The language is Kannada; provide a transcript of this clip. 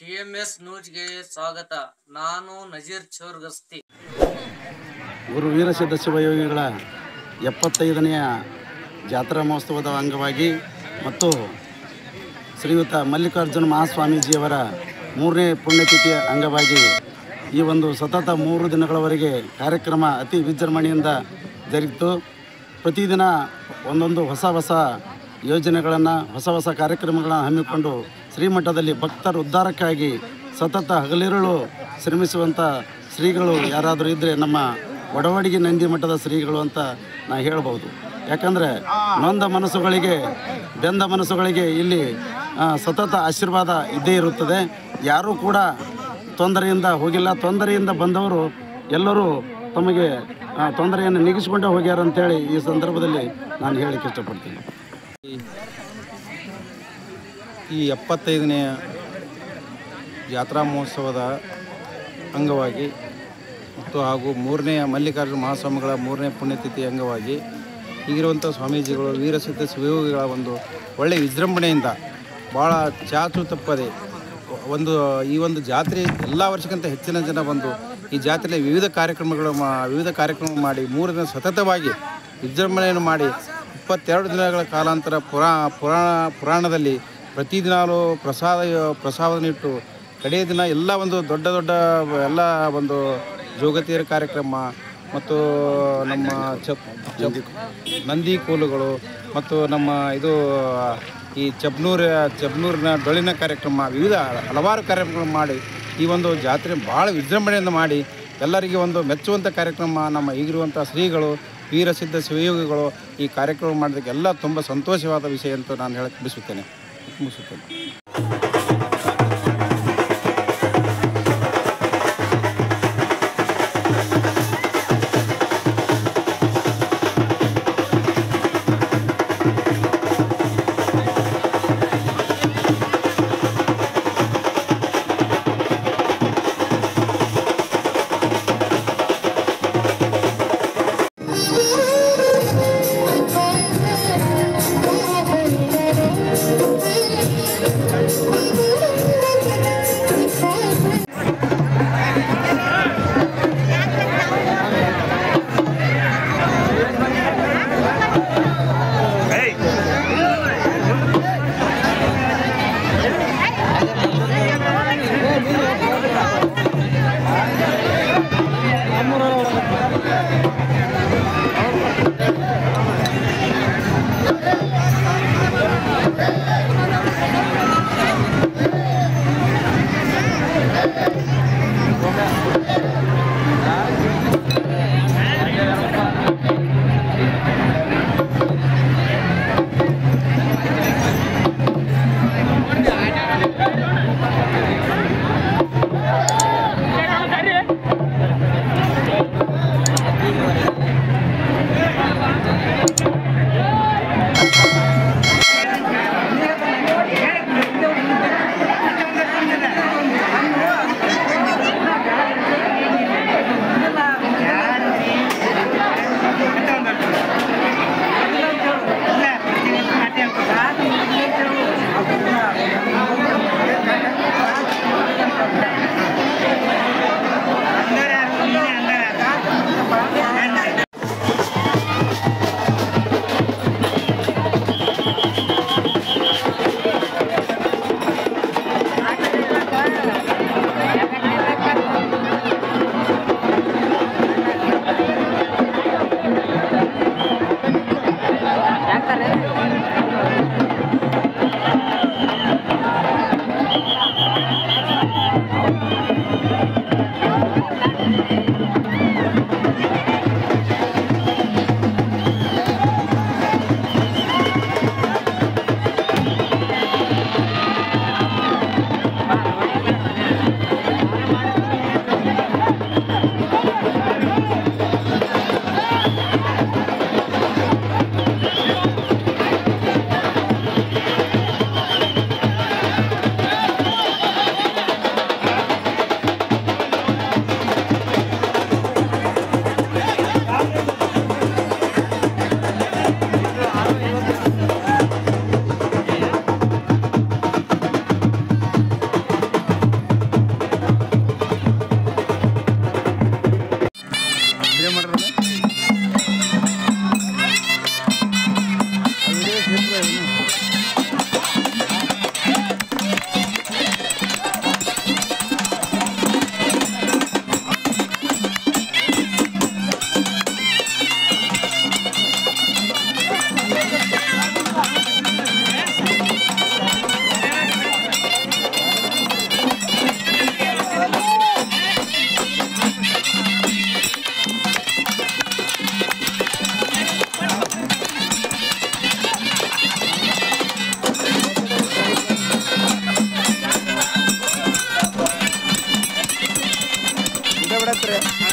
DMS ನ್ಯೂಸ್ಗೆ ಸ್ವಾಗತ. ನಾನು ನಜೀರ್ ಚೌರ್ಗಸ್ತಿ. ಗುರು ವೀರಸಿದ್ಧ ಶಿವಯೋಗಿಗಳ 75ನೆಯ ಜಾತ್ರಾ ಮಹೋತ್ಸವದ ಅಂಗವಾಗಿ ಮತ್ತು ಶ್ರೀಯುತ ಮಲ್ಲಿಕಾರ್ಜುನ ಮಹಾಸ್ವಾಮೀಜಿಯವರ 3ನೇ ಪುಣ್ಯತಿಥಿಯ ಅಂಗವಾಗಿ ಈ ಒಂದು ಸತತ 3 ದಿನಗಳವರೆಗೆ ಕಾರ್ಯಕ್ರಮ ಅತಿ ವಿಜೃಂಭಣೆಯಿಂದ ಜರುಗಿತು. ಪ್ರತಿದಿನ ಒಂದೊಂದು ಹೊಸ ಯೋಜನೆಗಳನ್ನು ಹೊಸ ಕಾರ್ಯಕ್ರಮಗಳನ್ನು ಹಮ್ಮಿಕೊಂಡು ಶ್ರೀಮಠದಲ್ಲಿ ಭಕ್ತರ ಉದ್ಧಾರಕ್ಕಾಗಿ ಸತತ ಹಗಲಿರುಳು ಶ್ರಮಿಸುವಂಥ ಶ್ರೀಗಳು ಯಾರಾದರೂ ಇದ್ದರೆ ನಮ್ಮ ವಡವಡಿಗೆ ನಂದಿ ಮಠದ ಶ್ರೀಗಳು ಅಂತ ನಾನು ಹೇಳ್ಬೋದು. ಯಾಕಂದರೆ ನೊಂದ ಮನಸ್ಸುಗಳಿಗೆ ಬೆಂದ ಮನಸ್ಸುಗಳಿಗೆ ಇಲ್ಲಿ ಸತತ ಆಶೀರ್ವಾದ ಇದ್ದೇ ಇರುತ್ತದೆ. ಯಾರೂ ಕೂಡ ತೊಂದರೆಯಿಂದ ಹೋಗಿಲ್ಲ. ತೊಂದರೆಯಿಂದ ಬಂದವರು ಎಲ್ಲರೂ ತಮಗೆ ತೊಂದರೆಯನ್ನು ನೀಗಿಸಿಕೊಂಡೇ ಹೋಗ್ಯಾರ ಅಂತೇಳಿ ಈ ಸಂದರ್ಭದಲ್ಲಿ ನಾನು ಹೇಳಲಿಕ್ಕೆ ಇಷ್ಟಪಡ್ತೀನಿ. ಈ 75ನೇ ಜಾತ್ರಾ ಮಹೋತ್ಸವದ ಅಂಗವಾಗಿ ಮತ್ತು ಹಾಗೂ 3ನೇ ಮಲ್ಲಿಕಾರ್ಜುನ ಮಹಾಸ್ವಾಮಿಗಳ 3ನೇ ಪುಣ್ಯತಿಥಿ ಅಂಗವಾಗಿ ಈಗಿರುವಂಥ ಸ್ವಾಮೀಜಿಗಳು ವೀರಸಿದ್ಧ ಶಿವಯೋಗಿಗಳ ಒಂದು ಒಳ್ಳೆಯ ವಿಜೃಂಭಣೆಯಿಂದ ಭಾಳ ಚಾಚು ತಪ್ಪದೆ ಈ ಒಂದು ಜಾತ್ರೆ ಎಲ್ಲ ವರ್ಷಕ್ಕಿಂತ ಹೆಚ್ಚಿನ ಜನ ಬಂದು ಈ ಜಾತ್ರೆಯಲ್ಲಿ ವಿವಿಧ ಕಾರ್ಯಕ್ರಮ ಮಾಡಿ 3 ದಿನ ಸತತವಾಗಿ ವಿಜೃಂಭಣೆಯನ್ನು ಮಾಡಿ 22 ದಿನಗಳ ಕಾಲಾಂತರ ಪುರಾಣದಲ್ಲಿ ಪ್ರತಿದಿನಾಲೂ ಪ್ರಸಾದನಿಟ್ಟು ಕಡೆಯ ದಿನ ಎಲ್ಲ ಒಂದು ದೊಡ್ಡ ಎಲ್ಲ ಒಂದು ಜೋಗತಿಯರ ಕಾರ್ಯಕ್ರಮ ಮತ್ತು ನಮ್ಮ ನಂದಿ ಕೋಲುಗಳು ಮತ್ತು ನಮ್ಮ ಈ ಚಬ್ನೂರಿನ ಡೊಳ್ಳಿನ ಕಾರ್ಯಕ್ರಮ ವಿವಿಧ ಹಲವಾರು ಕಾರ್ಯಕ್ರಮಗಳು ಮಾಡಿ ಈ ಒಂದು ಜಾತ್ರೆ ಭಾಳ ವಿಜೃಂಭಣೆಯಿಂದ ಮಾಡಿ ಎಲ್ಲರಿಗೆ ಒಂದು ಮೆಚ್ಚುವಂಥ ಕಾರ್ಯಕ್ರಮ ನಮ್ಮ ಈಗಿರುವಂಥ ಶ್ರೀಗಳು ವೀರಸಿದ್ಧ ಶಿವಯೋಗಿಗಳು ಈ ಕಾರ್ಯಕ್ರಮ ಮಾಡೋದಕ್ಕೆ ಎಲ್ಲ ತುಂಬ ಸಂತೋಷವಾದ ವಿಷಯ ಅಂತ ನಾನು ಹೇಳಕ್ಕೆ ಮುಗಿಸುತ್ತೇನೆ. ನೋಡ್ರಿ